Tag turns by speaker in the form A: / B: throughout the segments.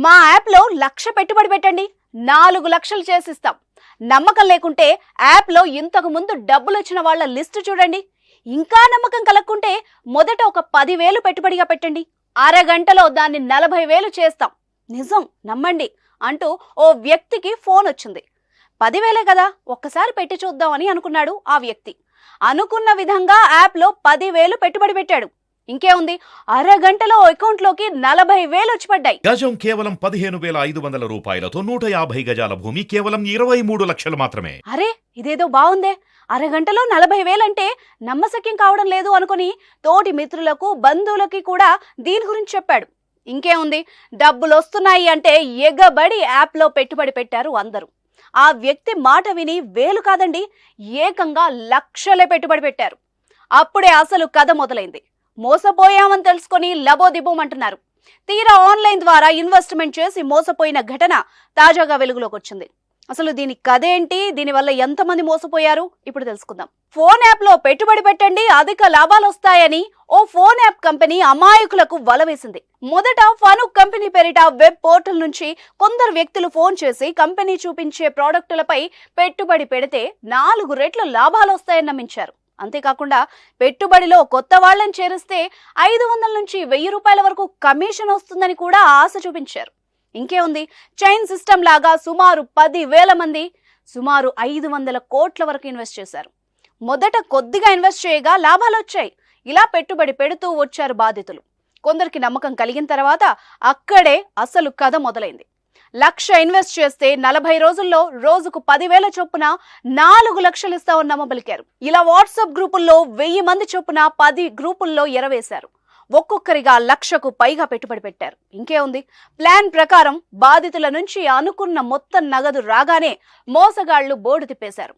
A: మా యాప్లో 1,00,000 పెట్టుబడి పెట్టండి, 4 లక్షలు చేసిస్తాం. నమ్మకం లేకుంటే యాప్లో ఇంతకు ముందు డబ్బులు వచ్చిన వాళ్ళ లిస్టు చూడండి. ఇంకా నమ్మకం కలక్కుంటే మొదట ఒక 10,000 పెట్టుబడిగా పెట్టండి, అరగంటలో దాన్ని 40,000 చేస్తాం. నిజం నమ్మండి అంటూ ఓ వ్యక్తికి ఫోన్ వచ్చింది. 10,000 కదా, ఒక్కసారి పెట్టి చూద్దామని అనుకున్నాడు ఆ వ్యక్తి. అనుకున్న విధంగా యాప్లో 10,000 పెట్టుబడి పెట్టాడు. ఇంకేముంది, అరగంటలో అకౌంట్లోకి 40,000 వచ్చి పడ్డాయి.
B: గజం కేవలం 15,500 రూపాయలతో 150 గజాల భూమి కేవలం 23 లక్షలు మాత్రమే.
A: అరే, ఇదేదో బాగుందే, అరగంటలో 40,000 అంటే నమ్మశక్యం కావడం లేదు అనుకుని తోటి మిత్రులకు బంధువులకి కూడా దీని గురించి చెప్పాడు. ఇంకేముంది, డబ్బులు వస్తున్నాయి అంటే ఎగబడి యాప్లో పెట్టుబడి పెట్టారు అందరూ. ఆ వ్యక్తి మాట విని వేలు కాదండి, ఏకంగా లక్షలే పెట్టుబడి పెట్టారు. అప్పుడే అసలు కథ మొదలైంది. మోసపోయామని తెలుసుకొని లబోదిబోమంటున్నారు. తీరా ఆన్లైన్ ద్వారా ఇన్వెస్ట్మెంట్ చేసి మోసపోయిన ఘటన తాజాగా వెలుగులోకి వచ్చింది. అసలు దీని కథ ఏంటి, దీనివల్ల ఎంతమంది మోసపోయారు, ఇప్పుడు తెలుసుకుందాం. ఫోన్ యాప్ లో పెట్టుబడి పెట్టండి, అధిక లాభాలు వస్తాయని ఓ ఫోన్ యాప్ కంపెనీ అమాయకులకు వల వేసింది. మొదట ఫనుక్ కంపెనీ పేరిట వెబ్ పోర్టల్ నుంచి కొందరు వ్యక్తులు ఫోన్ చేసి కంపెనీ చూపించే ప్రోడక్టులపై పెట్టుబడి పెడితే 4 రెట్లు లాభాలు వస్తాయని నమ్మించారు. అంతేకాకుండా పెట్టుబడిలో కొత్త వాళ్ళని చేరిస్తే 500 నుంచి 1000 రూపాయల వరకు కమిషన్ వస్తుందని కూడా ఆశ చూపించారు. ఇంకేముంది, చైన్ సిస్టమ్ లాగా సుమారు 10,000 మంది సుమారు 500 కోట్ల వరకు ఇన్వెస్ట్ చేశారు. మొదట కొద్దిగా ఇన్వెస్ట్ చేయగా లాభాలు వచ్చాయి. ఇలా పెట్టుబడి పెడుతూ వచ్చారు బాధితులు. కొందరికి నమ్మకం కలిగిన తర్వాత అక్కడే అసలు కథ మొదలైంది. 1,00,000 ఇన్వెస్ట్ చేస్తే 40 రోజుల్లో రోజుకు 10,000 చొప్పున 4 లక్షలు ఇస్తామని నమ్మబలికారు. ఇలా వాట్సాప్ గ్రూపుల్లో 1000 మంది చొప్పున 10 గ్రూపుల్లో ఎరవేశారు. ఒక్కొక్కరిగా 1,00,000కు పైగా పెట్టుబడి పెట్టారు. ఇంకేముంది, ప్లాన్ ప్రకారం బాధితుల నుంచి అనుకున్న మొత్తం నగదు రాగానే మోసగాళ్లు బోర్డు తిప్పేశారు.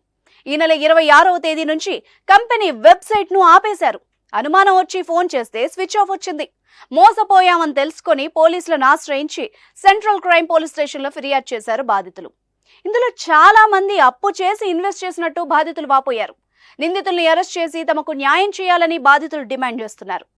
A: ఈ నెల 26వ తేదీ నుంచి కంపెనీ వెబ్సైట్ ను ఆపేశారు. అనుమానం వచ్చి ఫోన్ చేస్తే స్విచ్ ఆఫ్ వచ్చింది. మోసపోయామని తెలుసుకొని పోలీసులను ఆశ్రయించి సెంట్రల్ క్రైమ్ పోలీస్ స్టేషన్ లో ఫిర్యాదు చేశారు బాధితులు. ఇందులో చాలా మంది అప్పు చేసి ఇన్వెస్ట్ చేసినట్టు బాధితులు వాపోయారు. నిందితుల్ని అరెస్ట్ చేసి తమకు న్యాయం చేయాలని బాధితులు డిమాండ్ చేస్తున్నారు.